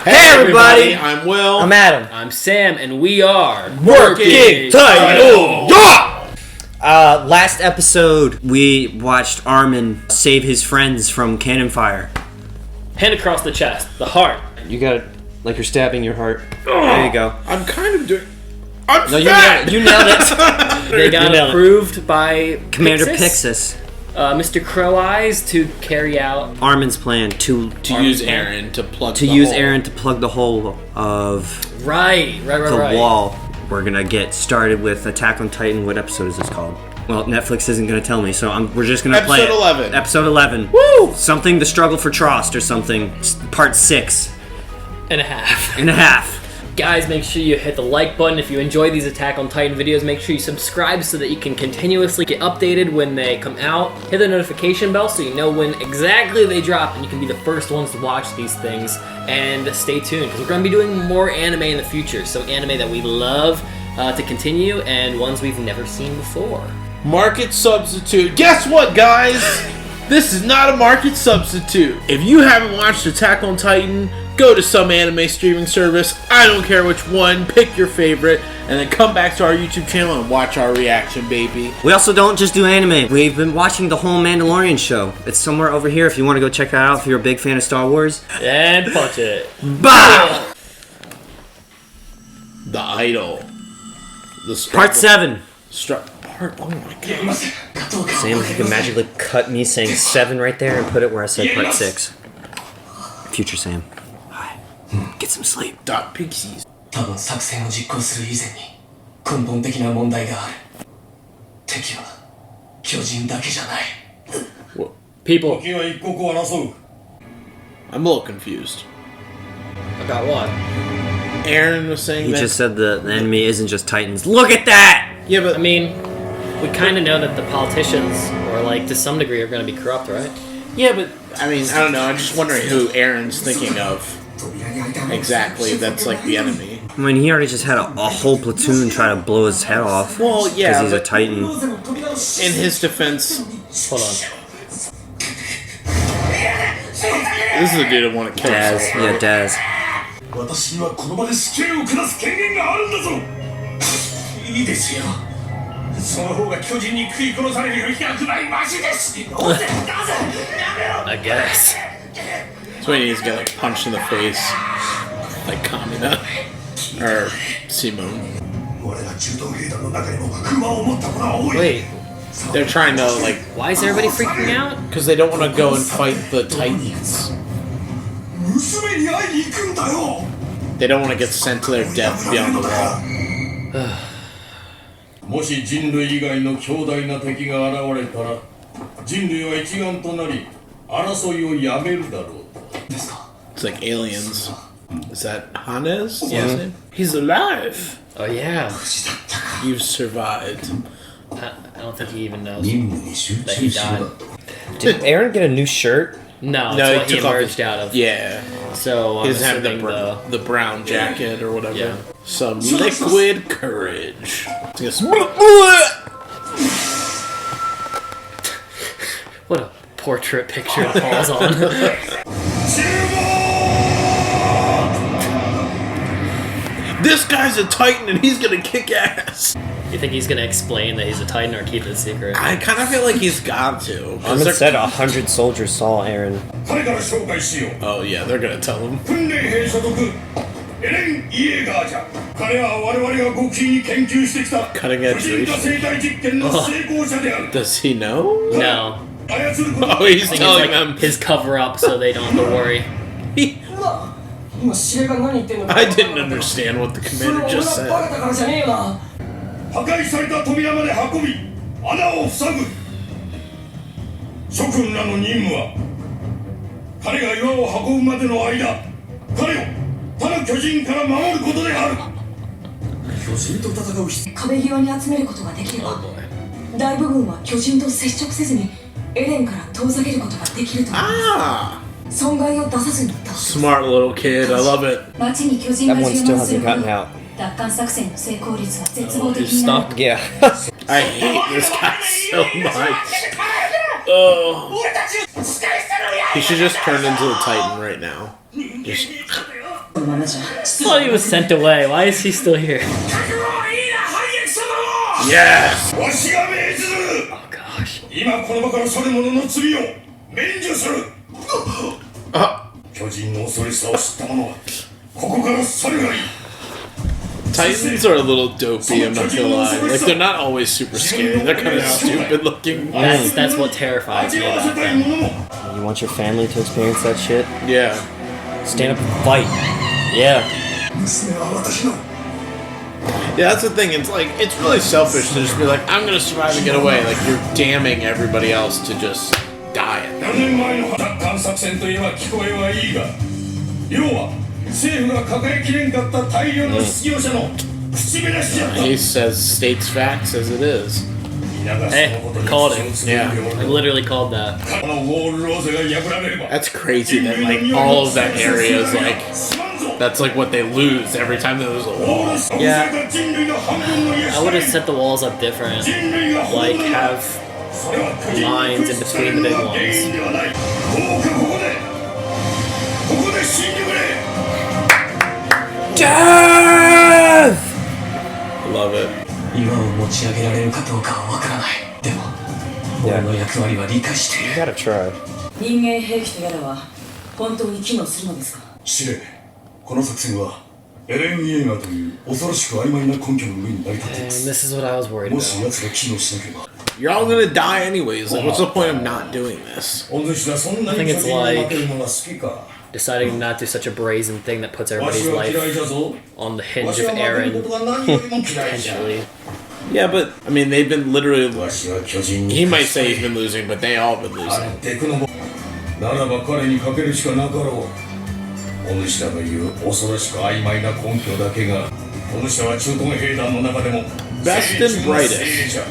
Hey everybody! I'm Will. I'm Adam. I'm Sam, and we are Working Title. Yeah! Last episode, we watched Armin save his friends from cannon fire. Hand across the chest, the heart. You got it like you're stabbing your heart. There you go. I'm kind of doing... I'm No, fat! you nailed it. They got approved by Commander Pixis. Mr. Crow Eyes to carry out Armin's plan to use Aaron to plug the hole of right. the wall. We're gonna get started with Attack on Titan. What episode is this called? Well, Netflix isn't gonna tell me, so we're just gonna play it. Episode 11. Episode 11. Woo! Something, the struggle for Trost or something. Part 6 and a half. and a half. Guys, make sure you hit the like button if you enjoy these Attack on Titan videos. Make sure you subscribe so that you can continuously get updated when they come out. Hit the notification bell so you know when exactly they drop and you can be the first ones to watch these things. And stay tuned because we're going to be doing more anime in the future. Some anime that we love to continue and ones we've never seen before. Market substitute. Guess what, guys? This is not a market substitute. If you haven't watched Attack on Titan, go to some anime streaming service. I don't care which one. Pick your favorite. And then come back to our YouTube channel and watch our reaction, baby. We also don't just do anime. We've been watching the whole Mandalorian show. It's somewhere over here if you want to go check that out if you're a big fan of Star Wars. And punch it. Bah! The Idol. Part 7. Oh my god. Sam, if you can magically cut me saying 7 right there and put it where I said part 6. Future Sam. Hi. Get some sleep. Pixis. 多分作戦を実行する以前に根本的な問題がある。敵は巨人だけじゃない。 People. I'm a little confused. About what? Aaron was saying He that... just said the enemy isn't just Titans. Look at that! Yeah, but... I mean, we kind of know that the politicians, or like to some degree, are going to be corrupt, right? Yeah, but, I mean, I don't know. I'm just wondering who Aaron's thinking of. Exactly, that's like the enemy. I mean, he already just had a whole platoon try to blow his head off. Well, yeah, because he's a Titan. In his defense... Hold on. This is the dude I want to kill. Daz, yeah, Daz. 私にはこの場で死刑を下す権限があるんだぞ。いいですよ。その方が巨人に食い殺されるより100倍マシです。I guess. So he needs to get like punched in the face, like Kamina or Simone. Wait, they're trying to like. why is everybody freaking out? Because they don't want to go and fight the Titans. They don't want to get sent to their death beyond the wall. もし人類以外の強大な敵が現れたら、人類は一丸となり争いをやめるだろうと。ですか? It's like aliens. Is that Hannes? Yeah. He's alive. Oh yeah. You've survived. I don't think he even knows that he died. Did Aaron get a new shirt? No, No, that's he what he took off emerged out of. Yeah. So He I'm doesn't have assuming the brown jacket or whatever. Yeah. Some liquid courage. What a portrait picture it falls on. This guy's a Titan and he's gonna kick ass. You think he's gonna explain that he's a Titan or keep it a secret? I kind of feel like he's got to. Armin said 100 soldiers saw Aaron. Oh yeah, they're gonna tell him. Cutting edge research. Does he know? No. Oh, he's I think telling it's like them. his cover up so they don't have to worry. I didn't understand what the commander just said. 破壊された扉まで運び穴を塞ぐ諸君らの任務は彼が岩を運ぶまでの間彼を他の巨人から守ることである巨人と戦う必要壁際に集めることができれば大部分は巨人と接触せずにエレンから遠ざけることができると思います 損害を出さずに倒す Smart little kid, I love it. 町に巨人が That one 充 still 満する hasn't ほ gotten ど out. 奪還作戦の成功率は絶望的 He's になる stuck. Yeah. I hate this guy so much. Oh. He should just turn into a Titan right now. Just このままじゃ I thought he was sent away. Why is he still here? 覚悟はいいな反撃者ども Yes! わしが命ずる Oh gosh. 今この場からそれ者の罪を免除する Uh, 巨人の恐ろしさを知った者はここからそれがいい Titans are a little dopey, I'm not gonna lie. Like, they're not always super scary. They're kind of stupid looking. That's what terrifies me 味わわ about せたい them. 者も You want your family to experience that shit? Yeah. Stand up and fight. Yeah. 娘は私の Yeah, that's the thing. It's like, it's really selfish to just be like, I'm gonna survive and get away. Like, you're damning everybody else to just die at 何年前の奪還作戦といえば聞こえはいいが要は政府が抱えきれんかった大量の失業者の口減らしじゃった He says states facts as it is. Hey, called it. Yeah. I literally called that. このウォールローゼが破られれば That's crazy that, like, all of that area is like, that's like what they lose every time there's a wall. Yeah. I would have set the walls up different. Like, have lines in between the big ones. ここで死んでくれ Death! Love it. 岩を持ち上げられるかどうかはわからない。でも俺の役割は理解してい You る。 gotta try. 人間兵器とやらは本当に機能するのですか司令この作戦はエレン・イエーガーという恐ろしく曖昧な根拠の上に成り立ってい And ます this is what I was worried もし about. 奴が機能しなければ You're all gonna die anyways. Like, what's the point of not doing this? お主はそんな I に think it's 巨人に like- 負けるのが好きか Deciding not to do such a brazen thing that puts わ everybody's しは life 嫌いじゃぞ on the わ hinge し of は負ける Aaron ことが何よりも嫌いじゃ potentially. Yeah, but, I mean, they've been literally. わしは巨人に He might say he's been losing, but they all been あ losing. れテクノボならば彼にかけるしかなかろうお主らが言う恐ろしく曖昧な根拠だけがお主らは駐屯兵団の中でも Best and brightest.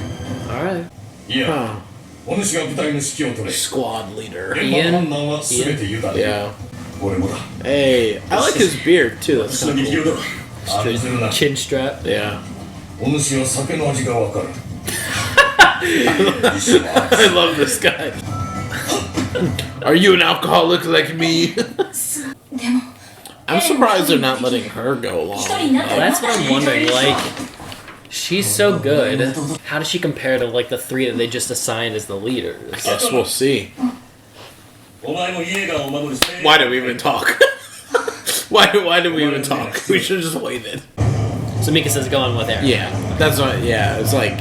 Alright. いや Huh. お主が部隊の指揮を取れ Squad leader. 現場の判断は全て委ねる Yeah. 俺もだ Hey, I like his beard too. That's 私の kind 力 of 量 cool. だ案ずるな Chin strap. Yeah. お主は酒の味がわかる I love this guy. Are you an alcoholic like me? でも I'm surprised they're not letting her go along. That's what I'm wondering. Like, she's so good. How does she compare to like the three that they just assigned as the leaders? Guess we'll see. お前もイエーガーを守る Why do we even talk? why do we even talk? We should have just waited. So Mika says going with Aaron. Yeah, that's what. Yeah, it's like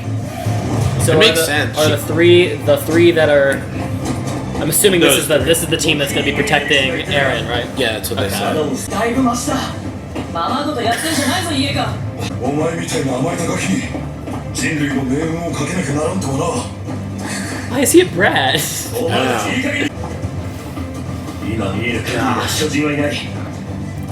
So it are makes the, sense. Are the three that are? I'm assuming this is the team that's going to be protecting Aaron, right? yeah, that's what they said. だいぶマシだままごとやってんじゃないぞ家がお前みたいな甘えたガキに人類の命運をかけなきゃならんとは Why is he a brat? なお前たちいい加減今見える限りは巨人はいない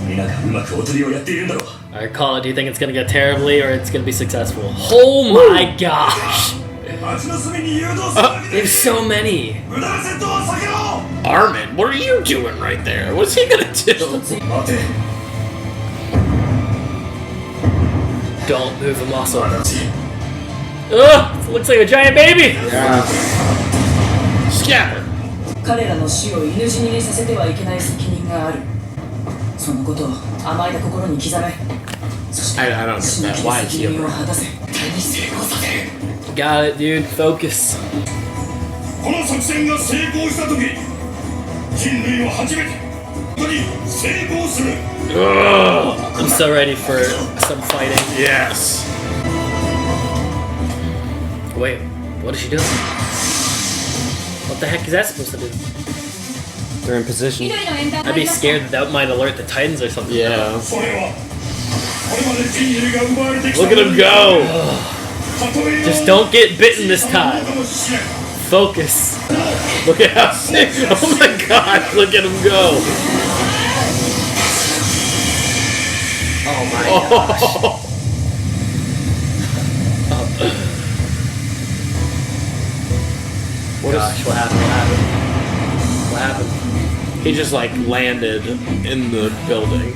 皆がうまくおとりをやっているんだろう Alright, call it. Do you think it's going to go terribly or it's going to be successful? Oh my gosh! 町の隅に誘導するだけで There's so many. 無駄な戦闘は避けろ Armin, what are you doing right there? What's he gonna do? 待て Don't move a muscle. あなち Ugh! It looks like a giant baby! Scatter. 彼らの死を犬死ににさせてはいけない責任があるそのことを甘えた心に刻めそして I don't get 死ぬ that. 気で Why is 責 he a 任を brat? 果たせ手に成功させる Got it, dude. Focus. この作戦が成功した時人類は初めて本当に成功する I'm so ready for some fighting. Yes. Wait, what is she doing? What the heck is that supposed to do? They're in position. I'd be scared that might alert the Titans or something. Yeah. それはこれまで人類が奪われてきた Look at him go. Just don't get bitten this time. Focus. Look at how sick. Oh my god. Look at him go. Oh my gosh. What happened? What happened? He just like landed in the building.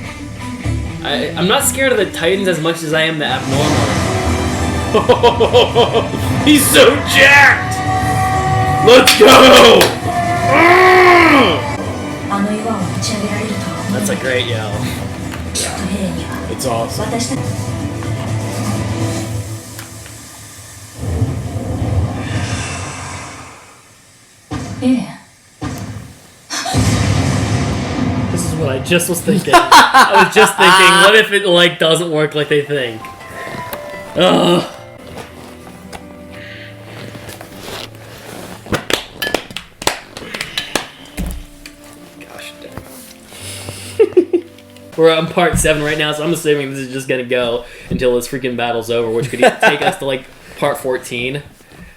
I'm not scared of the Titans as much as I am the abnormal. He's so jacked. Let's go. あの岩を持ち上げられると That's a great yell. It's awesome. 私たち エレン This is what I just was thinking. I was just thinking, what if it like doesn't work like they think? Ugh. Gosh dang. We're on part 7 right now, so I'm assuming this is just gonna go until this freaking battle's over, which could take us to like part 14.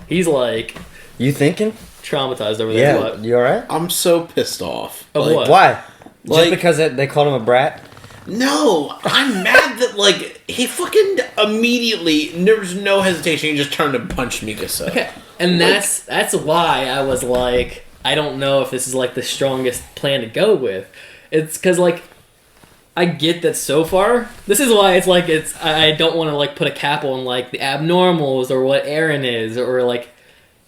He's like You thinking? traumatized over there. Yeah. What? You alright? I'm so pissed off. Of Like, what? Why? Like- Just because they called him a brat? No, I'm mad that, like, he fucking immediately, there was no hesitation, he just turned and punched Mikasa. Okay. And that's why I was like, I don't know if this is like the strongest plan to go with. It's because like I get that so far. This is why it's like I don't want to like put a cap on like the abnormals or what Eren is or like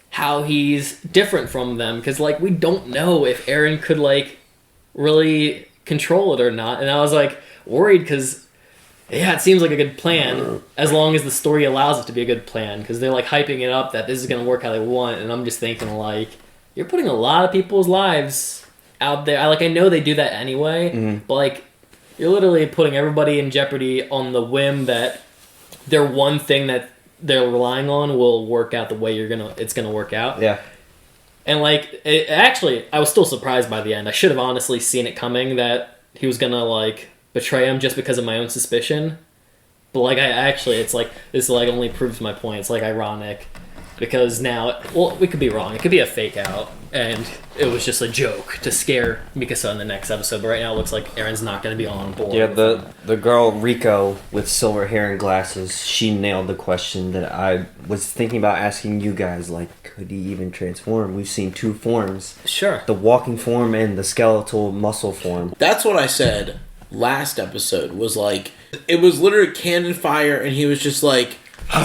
how he's different from them because like we don't know if Eren could like really control it or not. And I was like worried because yeah, it seems like a good plan as long as the story allows it to be a good plan because they're like hyping it up that this is going to work how they want. And I'm just thinking like you're putting a lot of people's lives out there. I know they do that anyway, but like you're literally putting everybody in jeopardy on the whim that their one thing that they're relying on will work out the way it's gonna work out. Yeah. And like actually I was still surprised by the end. I should have honestly seen it coming that he was gonna like betray him just because of my own suspicion. But like it's like this like only proves my point. It's like ironic because now we could be wrong. It could be a fake out and it was just a joke to scare Mikasa in the next episode. But right now it looks like Eren's not going to be on board. Yeah, the girl Rico with silver hair and glasses, she nailed the question that I was thinking about asking you guys. Like, could he even transform? We've seen 2 forms. Sure. The walking form and the skeletal muscle form. That's what I said last episode, was like, it was literally cannon fire, and he was just like,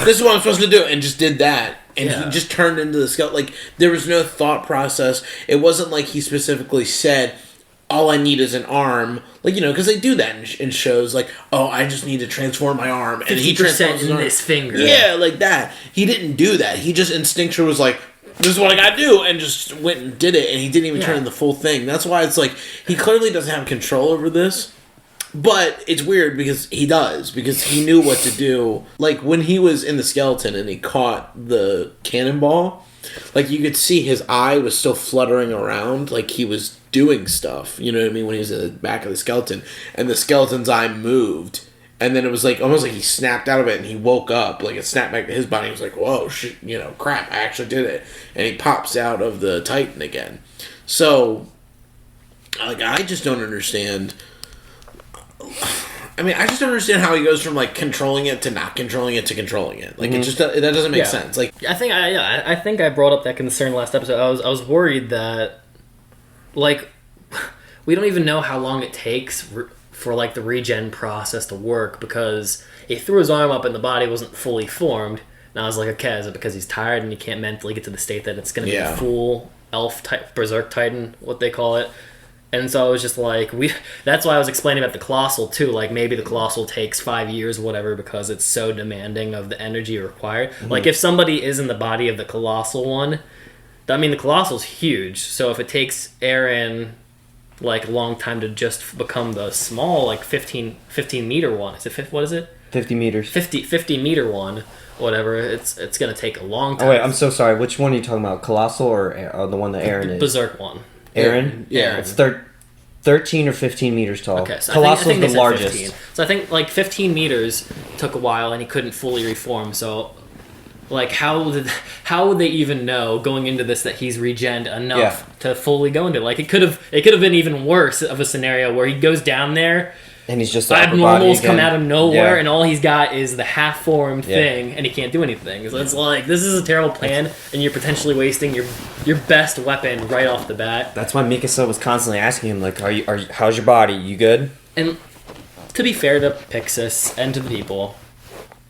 this is what I'm supposed to do, and just did that. And he just turned into the skeleton. Like, there was no thought process. It wasn't like he specifically said, all I need is an arm. Like, you know, because they do that in shows. Like, oh, I just need to transform my arm. And he 50% transforms his in arm. this finger. Yeah, like that. He didn't do that. He just instinctually was like, this is what I gotta do, and just went and did it. And he didn't even turn in the full thing. That's why it's like, he clearly doesn't have control over this. But it's weird because he does, because he knew what to do. Like, when he was in the skeleton and he caught the cannonball, like, you could see his eye was still fluttering around, like he was doing stuff, you know what I mean, when he was in the back of the skeleton, and the skeleton's eye moved, and then it was like, almost like he snapped out of it, and he woke up, like, it snapped back to his body, he was like, whoa, shit, you know, crap, I actually did it, and he pops out of the Titan again. So, like, I just don't understand... I mean, I just don't understand how he goes from like controlling it to not controlling it to controlling it. Like it just that doesn't make sense. Like I think I brought up that concern last episode. I was worried that like we don't even know how long it takes for like the regen process to work because he threw his arm up and the body wasn't fully formed. And I was like, okay, is it because he's tired and he can't mentally get to the state that it's going to be a full elf type berserk titan, what they call it. And so I was just like, that's why I was explaining about the Colossal too. Like maybe the Colossal takes 5 years or whatever because it's so demanding of the energy required. Mm-hmm. Like if somebody is in the body of the Colossal one, I mean the Colossal's huge. So if it takes Eren like a long time to just become the small like 15 meter one, what is it? 50 meters. 50 meter one, whatever. It's going to take a long time. Oh wait, I'm so sorry. Which one are you talking about? Colossal or the one that Eren is? Berserk one. Eren? Yeah. It's 13 or 15 meters tall. Okay, so Colossal's I think the largest. 15. So I think like 15 meters took a while and he couldn't fully reform. So like how would they even know going into this that he's regened enough to fully go into it? Like it could have been even worse of a scenario where he goes down there and he's just abnormals come out of nowhere and all he's got is the half-formed thing and he can't do anything. So it's like this is a terrible plan and you're potentially wasting your best weapon right off the bat. That's why Mikasa was constantly asking him like, how's your body? You good? And to be fair to Pixis and to the people,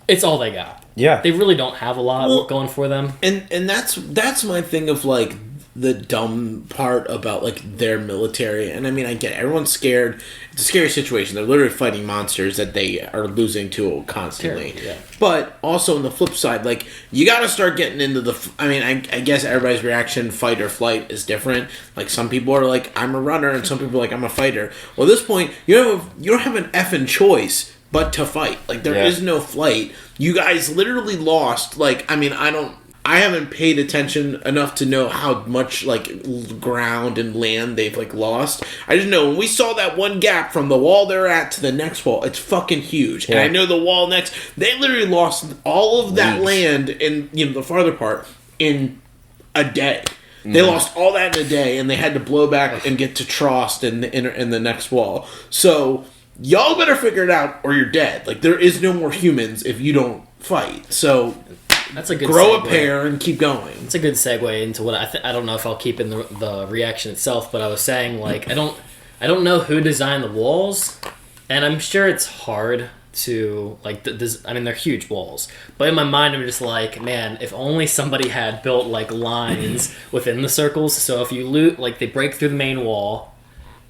it's all they got. Yeah. They really don't have a lot going for them. And that's my thing of like the dumb part about like their military. And I mean, I get it. Everyone's scared. It's a scary situation. They're literally fighting monsters that they are losing to constantly. Terrible, yeah. But also on the flip side, like you got to start getting into the. I mean, I guess everybody's reaction, fight or flight, is different. Like some people are like, I'm a runner, and some people are like, I'm a fighter. Well, at this point, you don't have an effing choice but to fight. Like there is no flight. You guys literally lost. Like, I mean, I haven't paid attention enough to know how much like ground and land they've like lost. I just know when we saw that one gap from the wall they're at to the next wall, it's fucking huge. Yeah. And I know the wall next, they literally lost all of that land in the farther part in a day. They lost all that in a day, and they had to blow back and get to Trost in the next wall. So y'all better figure it out, or you're dead. Like there is no more humans if you don't fight. So. That's a good grow segue. A pair and keep going. It's a good segue into what I don't know if I'll keep in the reaction itself, but I was saying like I don't know who designed the walls, and I'm sure it's hard to like I mean they're huge walls, but in my mind I'm just like, man, if only somebody had built like lines within the circles, so if you loot like they break through the main wall.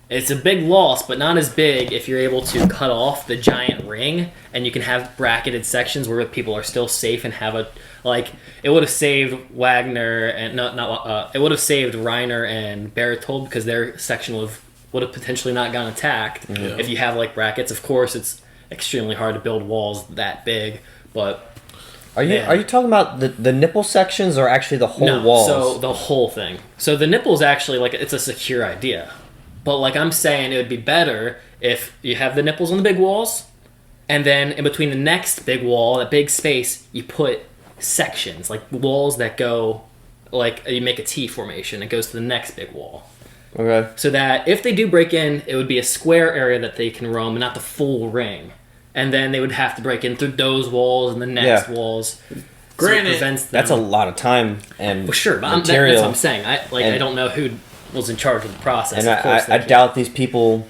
It's a big loss, but not as big if you're able to cut off the giant ring, and you can have bracketed sections where people are still safe and have a like. It would have saved Wagner and it would have saved Reiner and Bertold because their section would have potentially not gotten attacked if you have like brackets. Of course, it's extremely hard to build walls that big, but. Are you talking about the nipple sections or actually the whole walls? So the whole thing. So the nipples actually like it's a secure idea. But like I'm saying, it would be better if you have the nipples on the big walls, and then in between the next big wall, that big space, you put sections, like walls that go, like you make a T formation. It goes to the next big wall. Okay. So that if they do break in, it would be a square area that they can roam, and not the full ring. And then they would have to break in through those walls and the next walls. Granted, that's a lot of time and well, sure, but material. that's what I'm saying. I don't know who was in charge of the process. And of course I doubt these people.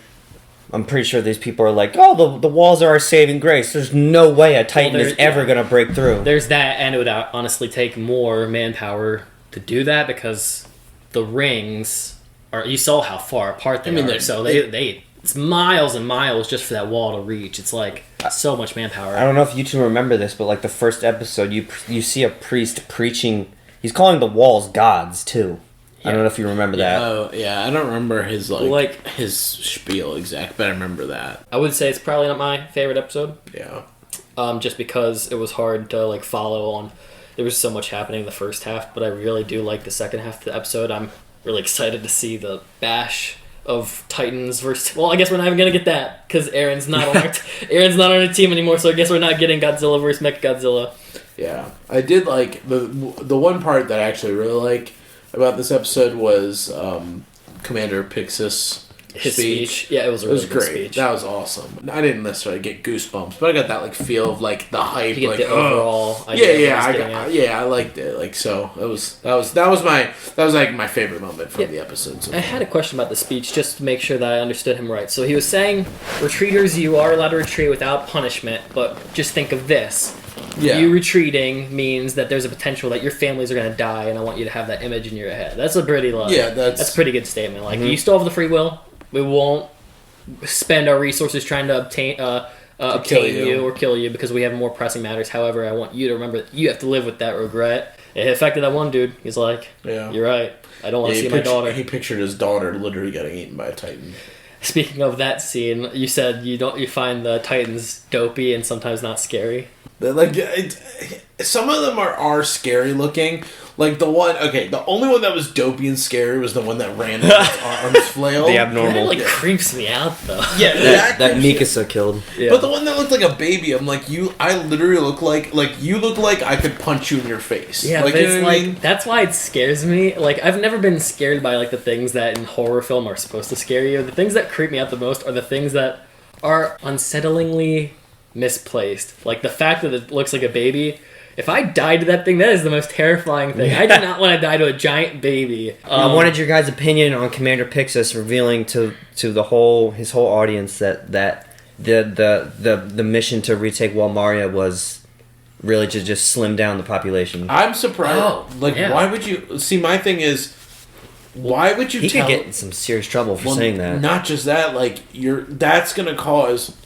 I'm pretty sure these people are like, oh, the walls are our saving grace. There's no way a Titan is ever going to break through. There's that, and it would honestly take more manpower to do that because the rings are. You saw how far apart they are. So they it's miles and miles just for that wall to reach. It's like so much manpower. I don't know if you two remember this, but like the first episode, you see a priest preaching. He's calling the walls gods too. I don't know if you remember that. Oh, yeah. I don't remember his his spiel exact, but I remember that. I would say it's probably not my favorite episode. Yeah. Just because it was hard to like follow on. There was so much happening in the first half, but I really do like the second half of the episode. I'm really excited to see the bash of Titans versus. Well, I guess we're not even gonna get that because Aaron's not on our team anymore. So I guess we're not getting Godzilla versus Mechagodzilla. Yeah, I did like the one part that I actually really like about this episode was Commander Pixis. His speech. Yeah, it was a really good great. Speech. That was awesome. I didn't necessarily get goosebumps, but I got that like feel of like the hype, you get like the overall. Idea I liked it. Like so, that was like my favorite moment from the episode. So I had a question about the speech just to make sure that I understood him right. So he was saying, retreaters, you are allowed to retreat without punishment, but just think of this. Yeah. You retreating means that there's a potential that your families are going to die, and I want you to have that image in your head. That's a pretty that's a pretty good statement. Like you still have the free will. We won't spend our resources trying to obtain you or kill you because we have more pressing matters. However, I want you to remember that you have to live with that regret. It affected that one dude. He's like, you're right. I don't want to see my daughter. He pictured his daughter literally getting eaten by a Titan. Speaking of that scene, you said you find the Titans dopey and sometimes not scary. Like some of them are scary looking. Like the only one that was dopey and scary was the one that ran with his arms flailed. The abnormal. That creeps me out though. Yeah, that Mikasa killed. Yeah. But the one that looked like a baby, I'm like, I literally look like you look like I could punch you in your face. Yeah, like, but you know it's what I like mean? that's why it scares me. Like I've never been scared by like the things that in horror film are supposed to scare you. The things that creep me out the most are the things that are unsettlingly misplaced. Like the fact that it looks like a baby. If I died to that thing, that is the most terrifying thing. I do not want to die to a giant baby. I wanted your guys' opinion on Commander Pixis revealing to his whole audience that the mission to retake Walmaria was really to just slim down the population. I'm surprised. Why would you see? My thing is, why would you He tell... could get in some serious trouble for saying that. Not just that, like, that's going to cause...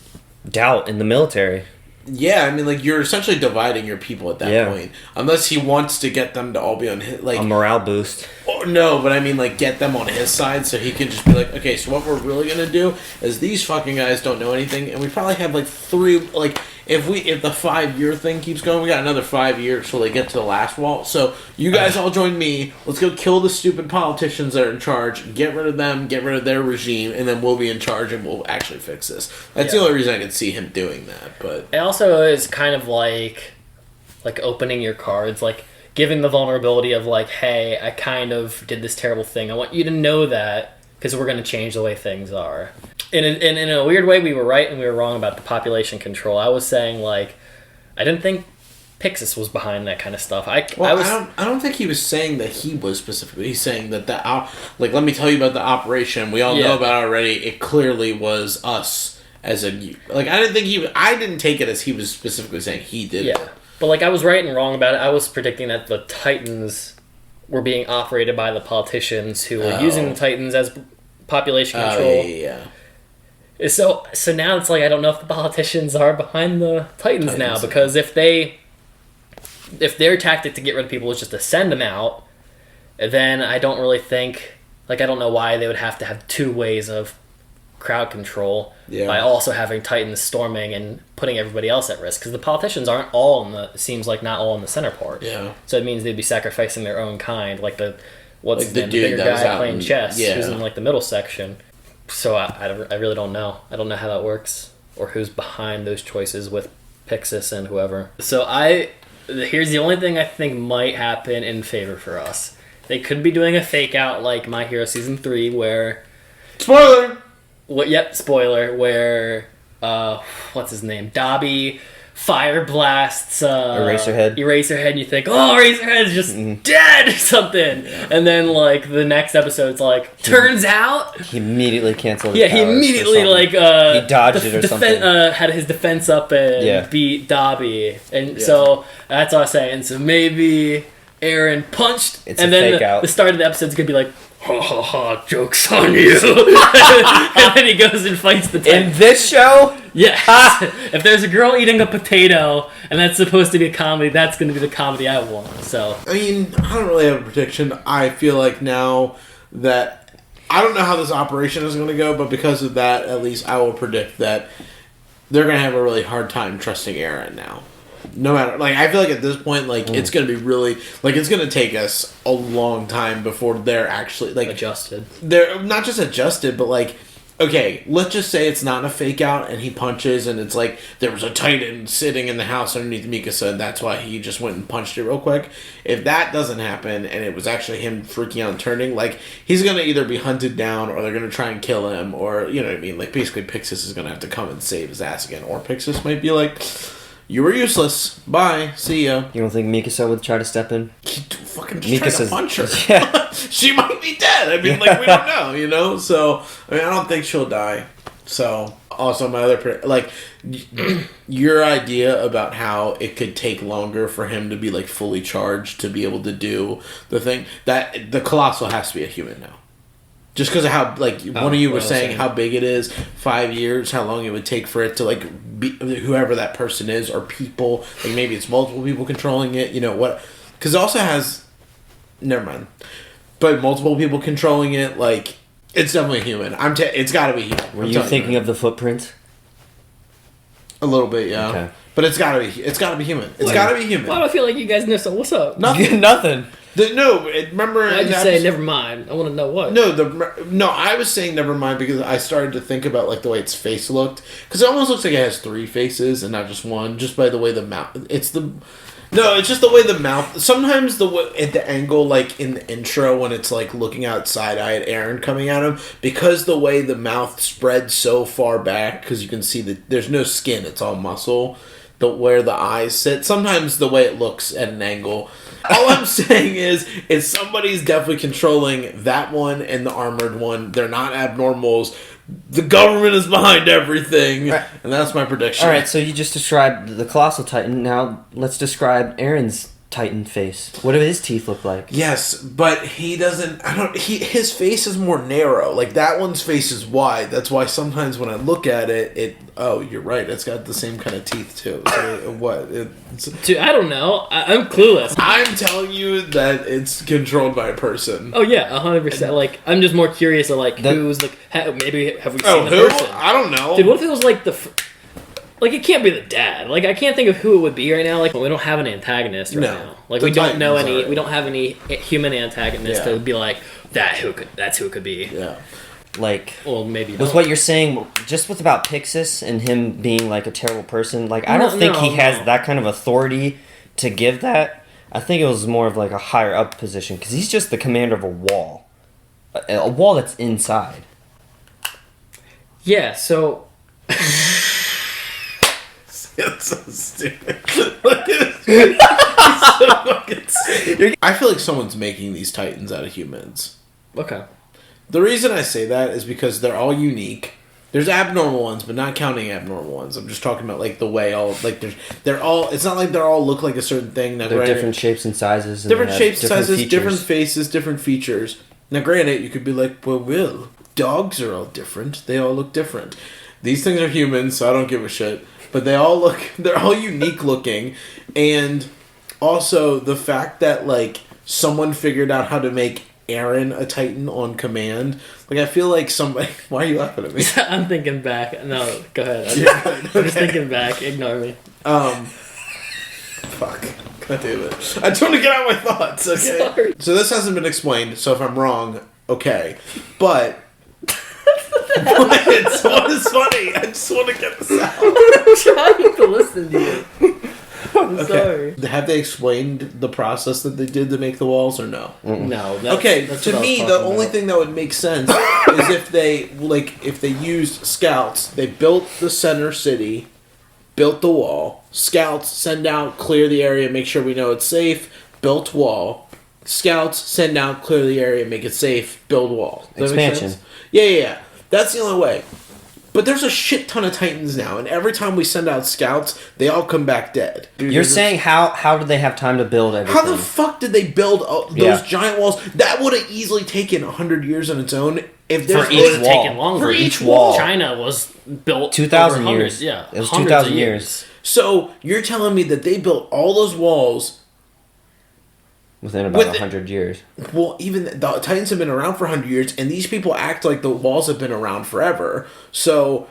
doubt in the military. Yeah, I mean, like, you're essentially dividing your people at that point. Unless he wants to get them to all be on his... like, a morale boost. No, but I mean, like, get them on his side so he can just be like, okay, so what we're really going to do is these fucking guys don't know anything, and we probably have, like, 3... like, if the 5-year thing keeps going, we got another 5 years till they get to the last wall. So, you guys all join me. Let's go kill the stupid politicians that are in charge. Get rid of them. Get rid of their regime. And then we'll be in charge and we'll actually fix this. That's the only reason I could see him doing that. But it also is kind of like opening your cards. Like, giving the vulnerability of, like, hey, I kind of did this terrible thing. I want you to know that because we're going to change the way things are. In a weird way, we were right and we were wrong about the population control. I was saying, like, I didn't think Pixis was behind that kind of stuff. I don't think he was saying that he was specifically. He's saying that like, let me tell you about the operation. We all know about it already. It clearly was us as a... like, I didn't take it as he was specifically saying he did it. But, like, I was right and wrong about it. I was predicting that the Titans were being operated by the politicians who were using the Titans as population control. So now it's like, I don't know if the politicians are behind the Titans now, because if their tactic to get rid of people is just to send them out, then I don't really think, like, I don't know why they would have to have 2 ways of crowd control by also having Titans storming and putting everybody else at risk, because the politicians aren't all seems like not all in the center part. So it means they'd be sacrificing their own kind, like the bigger guy playing chess who's in, like, the middle section. So I really don't know. I don't know how that works or who's behind those choices with Pixis and whoever. So here's the only thing I think might happen in favor for us. They could be doing a fake out like My Hero Season 3 where... Spoiler! Spoiler. Where, what's his name? Dobby fire blasts Eraserhead, and you think, oh, Eraserhead's just dead or something. And then, like, the next episode's like, turns out... he immediately canceled his powers. He immediately, like... he dodged it or something. Had his defense up and beat Dobby. And so, that's what I was saying. So maybe Eren punched, it's and a then fake out. The start of the episode's gonna be like, ha ha ha, joke's on you. And then he goes and fights the Titan. In this show? Yes. If there's a girl eating a potato and that's supposed to be a comedy, that's going to be the comedy I want. So, I mean, I don't really have a prediction. I feel like now that I don't know how this operation is going to go, but because of that, at least I will predict that they're going to have a really hard time trusting Eren now. No matter, like, I feel like at this point, like, it's going to be really, like, it's going to take us a long time before they're actually, like... adjusted. They're not just adjusted, but, like, okay, let's just say it's not a fake out and he punches and it's like, there was a Titan sitting in the house underneath Mikasa and that's why he just went and punched it real quick. If that doesn't happen and it was actually him freaking out and turning, like, he's going to either be hunted down or they're going to try and kill him or, you know what I mean? Like, basically Pixis is going to have to come and save his ass again. Or Pixis might be like... you were useless. Bye. See ya. You don't think Mikasa would try to step in? He fucking tried to punch her. Yeah. She might be dead. I mean, like, we don't know, you know? So, I mean, I don't think she'll die. So, also my other... like, your idea about how it could take longer for him to be, like, fully charged to be able to do the thing, that the Colossal has to be a human now. Just because of how, like, one of you were saying how big it is, 5 years, how long it would take for it to, like, be whoever that person is, or people, like, maybe it's multiple people controlling it, you know, what, because it also has, never mind, but multiple people controlling it, like, it's definitely human. It's got to be human. Were you thinking of the footprint? A little bit, yeah. Okay. But it's got to be human. It's got to be human. Why do I feel like you guys know so? What's up? Nothing. Nothing. Remember... Why'd you say never mind? I want to know what. No, I was saying never mind because I started to think about, like, the way its face looked. Because it almost looks like it has 3 faces and not just one, just by the way the mouth... it's just the way the mouth... sometimes at the angle, like, in the intro when it's, like, looking out side-eye at Eren coming at him, because the way the mouth spreads so far back, because you can see that there's no skin, it's all muscle, where the eyes sit, sometimes the way it looks at an angle... all I'm saying is somebody's definitely controlling that one and the armored one. They're not abnormals. The government is behind everything. Right. And that's my prediction. Alright, so you just described the Colossal Titan. Now let's describe Eren's Titan face? What do his teeth look like? Yes, but he doesn't. His face is more narrow. Like that one's face is wide. That's why sometimes when I look at it. Oh, you're right. It's got the same kind of teeth too. So what? Dude, I don't know. I'm clueless. I'm telling you that it's controlled by a person. Oh yeah, 100%. Like I'm just more curious of like who's like maybe have we seen the who? person? I don't know. Dude, what if it was like like it can't be the dad. Like I can't think of who it would be right now. Like we don't have an antagonist right now. Like we don't know any. We don't have any human antagonist that would be like that's who it could be. Yeah. Like, well, maybe with what you're saying, just with about Pixis and him being like a terrible person, like I don't think he has that kind of authority to give that. I think it was more of like a higher up position because he's just the commander of a wall that's inside. Yeah. So. That's so stupid. He's so fucking stupid. I feel like someone's making these Titans out of humans. Okay. The reason I say that is because they're all unique. There's abnormal ones, but not counting abnormal ones. I'm just talking about like the way all like they're all. It's not like they all look like a certain thing. Now, they're different shapes and sizes. Different shapes, sizes, features. different faces, different features. Now, granted, you could be like, well, dogs are all different. They all look different. These things are humans, so I don't give a shit. But they're all unique looking, and also the fact that like someone figured out how to make Aaron a Titan on command. Like I feel like somebody. Why are you laughing at me? I'm thinking back. No, go ahead. I'm just thinking back. Ignore me. Fuck. God damn it. I just want to get out my thoughts. Okay. Sorry. So this hasn't been explained. So if I'm wrong, okay. But. What is funny? I just want to get this out. I'm trying to listen to you. I'm sorry. Have they explained the process that they did to make the walls, or no? Mm-mm. No. That's to me, the only thing that would make sense is if they used scouts. They built the center city, built the wall. Scouts send out, clear the area, make sure we know it's safe. Built wall. Scouts send out, clear the area, make it safe. Build wall. Does that make sense? Yeah. That's the only way. But there's a shit ton of Titans now, and every time we send out scouts, they all come back dead. You're saying how did they have time to build everything? How the fuck did they build those giant walls? That would have easily taken 100 years on its own. If for each wall. Taken longer. For each wall. China was built 2,000 years. Yeah, it was 2,000 years. So you're telling me that they built all those walls within about 100 years. Well, even the Titans have been around for 100 years, and these people act like the walls have been around forever. So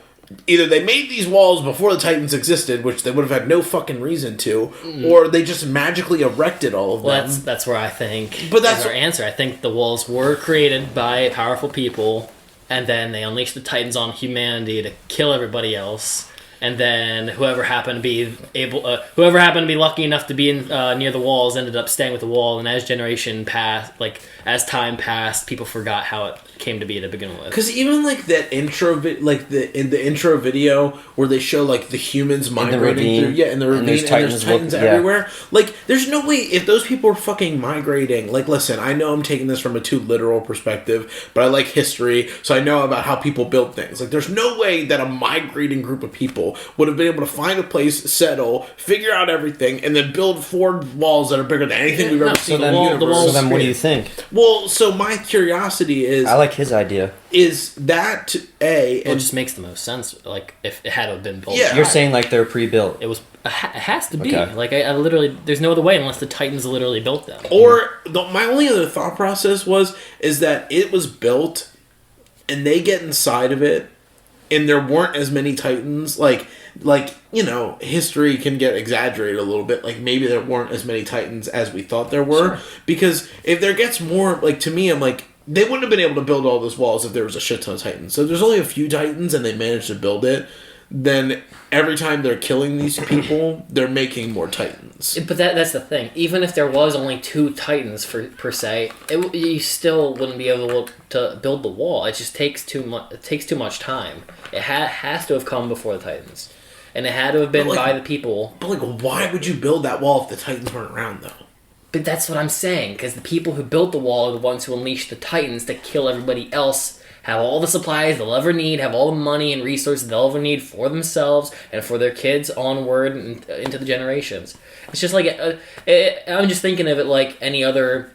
either they made these walls before the Titans existed, which they would have had no fucking reason to, or they just magically erected all of them. Well, that's where I think that's our answer. I think the walls were created by powerful people, and then they unleashed the Titans on humanity to kill everybody else. And then whoever happened to be lucky enough to be in, near the walls ended up staying with the wall. And as as time passed, people forgot how it came to be to begin with. Because even like that intro, in the intro video where they show like the humans migrating through, in the ravine, and there's Titans everywhere. Like, there's no way if those people are fucking migrating. Like, listen, I know I'm taking this from a too literal perspective, but I like history, so I know about how people build things. Like, there's no way that a migrating group of people would have been able to find a place, settle, figure out everything, and then build 4 walls that are bigger than anything we've ever seen in the universe. So then what do you think? Well, so my curiosity is... I like his idea. Is that it just makes the most sense. Like, if it had to have been built. Yeah. You're saying like they're pre-built. It has to be. Okay. Like, I literally... There's no other way unless the Titans literally built them. Or, my only other thought process is that it was built, and they get inside of it, and there weren't as many Titans. Like, you know, history can get exaggerated a little bit. Like, maybe there weren't as many Titans as we thought there were. Sure. Because if there gets more, like, to me, I'm like, they wouldn't have been able to build all those walls if there was a shit ton of Titans. So if there's only a few Titans and they managed to build it, then every time they're killing these people, they're making more Titans. But that's the thing. Even if there was only 2 Titans per se, you still wouldn't be able to build the wall. It just takes too much. It takes too much time. It has to have come before the Titans, and it had to have been by the people. But why would you build that wall if the Titans weren't around, though? But that's what I'm saying, because the people who built the wall are the ones who unleashed the Titans to kill everybody else have all the supplies they'll ever need, have all the money and resources they'll ever need for themselves and for their kids onward and into the generations. It's just like, I'm just thinking of it like any other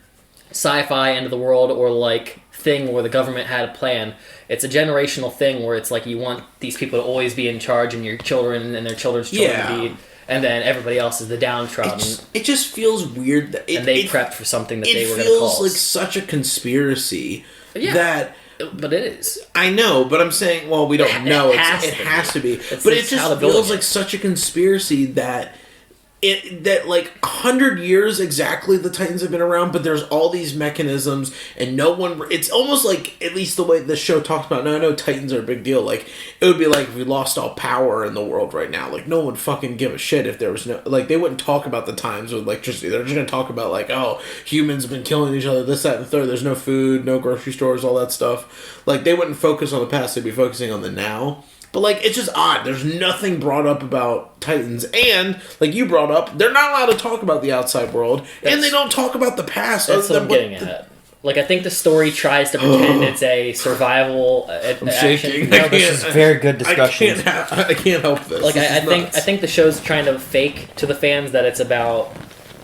sci-fi end of the world or like thing where the government had a plan. It's a generational thing where it's like you want these people to always be in charge and your children and their children's children to be, and then everybody else is the downtrodden. It just feels weird that and they prepped for something that they were going to cause. It feels like such a conspiracy that. But it is. I know, but I'm saying, well, we don't know. It has to be. But it just feels like such a conspiracy that like 100 years exactly the Titans have been around, but there's all these mechanisms and no one. It's almost like, at least the way the show talks about. Now I know Titans are a big deal. Like it would be like if we lost all power in the world right now. Like no one would fucking give a shit if there was no. Like they wouldn't talk about the times with electricity. They're just gonna talk about like, oh, humans have been killing each other, this, that, and the third. There's no food, no grocery stores, all that stuff. Like they wouldn't focus on the past. They'd be focusing on the now. But, like, it's just odd. There's nothing brought up about Titans. And, like you brought up, they're not allowed to talk about the outside world. And they don't talk about the past. That's what I'm getting at. Like, I think the story tries to pretend it's a survival action. No, this is very good discussion. I can't help this. Like, I think the show's trying to fake to the fans that it's about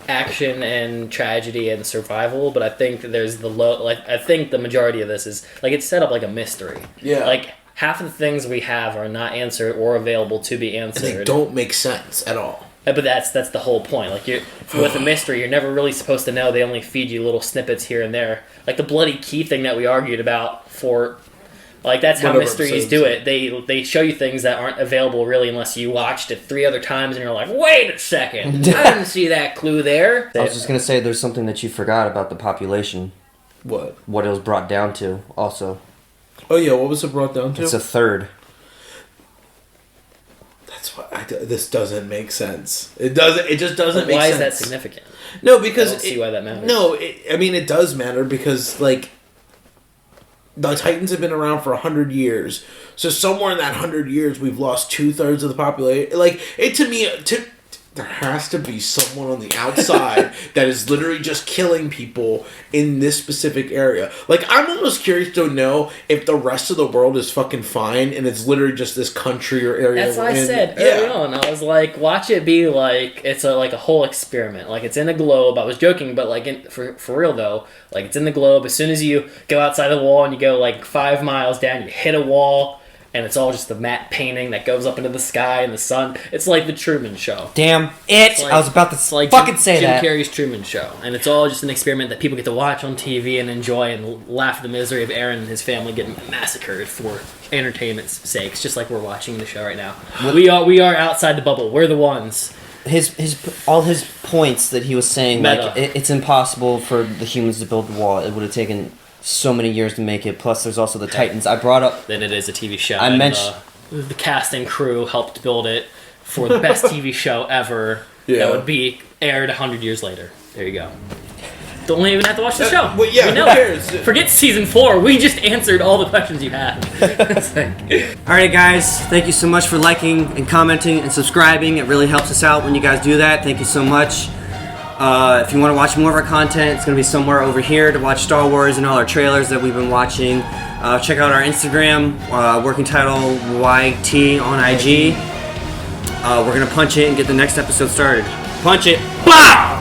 action and tragedy and survival, but I think there's I think the majority of this is, like, it's set up like a mystery. Yeah. Like, half of the things we have are not answered or available to be answered. And they don't make sense at all. But that's the whole point. Like with a mystery, you're never really supposed to know. They only feed you little snippets here and there. Like the bloody key thing that we argued about for, like that's how mysteries do it. They show you things that aren't available really unless you watched it 3 other times and you're like, wait a second, I didn't see that clue there. I was just gonna say there's something that you forgot about the population. What? What it was brought down to also. Oh yeah, what was it brought down to? It's a third. That's why this doesn't make sense. It doesn't. It just doesn't make sense. Why is that significant? No, because I don't see why that matters. No, I mean it does matter because like the Titans have been around for 100 years. So somewhere in that 100 years, we've lost 2/3 of the population. Like it to me, there has to be someone on the outside that is literally just killing people in this specific area. Like, I'm almost curious to know if the rest of the world is fucking fine and it's literally just this country or area. That's what I said early on. I was like, watch it be like, it's like a whole experiment. Like, it's in a globe. I was joking, but like, for real though, like, it's in the globe. As soon as you go outside the wall and you go like 5 miles down, you hit a wall, and it's all just the matte painting that goes up into the sky and the sun. It's like the Truman Show. Damn it! Like, I was about to fucking say that. Jim Carrey's Truman Show. And it's all just an experiment that people get to watch on TV and enjoy and laugh at the misery of Aaron and his family getting massacred for entertainment's sakes, just like we're watching the show right now. We are outside the bubble. We're the ones. All his points that he was saying, Meta. like, it's impossible for the humans to build the wall. It would have taken so many years to make it. Plus, there's also the Titans. I brought up that it is a TV show. I mentioned the cast and crew helped build it for the best TV show ever. That would be aired 100 years later. There you go. Don't even have to watch the show. Well, yeah, who cares? Forget season 4. We just answered all the questions you had. Alright guys, thank you so much for liking and commenting and subscribing. It really helps us out when you guys do that. Thank you so much. If you want to watch more of our content, it's going to be somewhere over here to watch Star Wars and all our trailers that we've been watching. Check out our Instagram, working title YT on IG. We're going to punch it and get the next episode started. Punch it. Bah!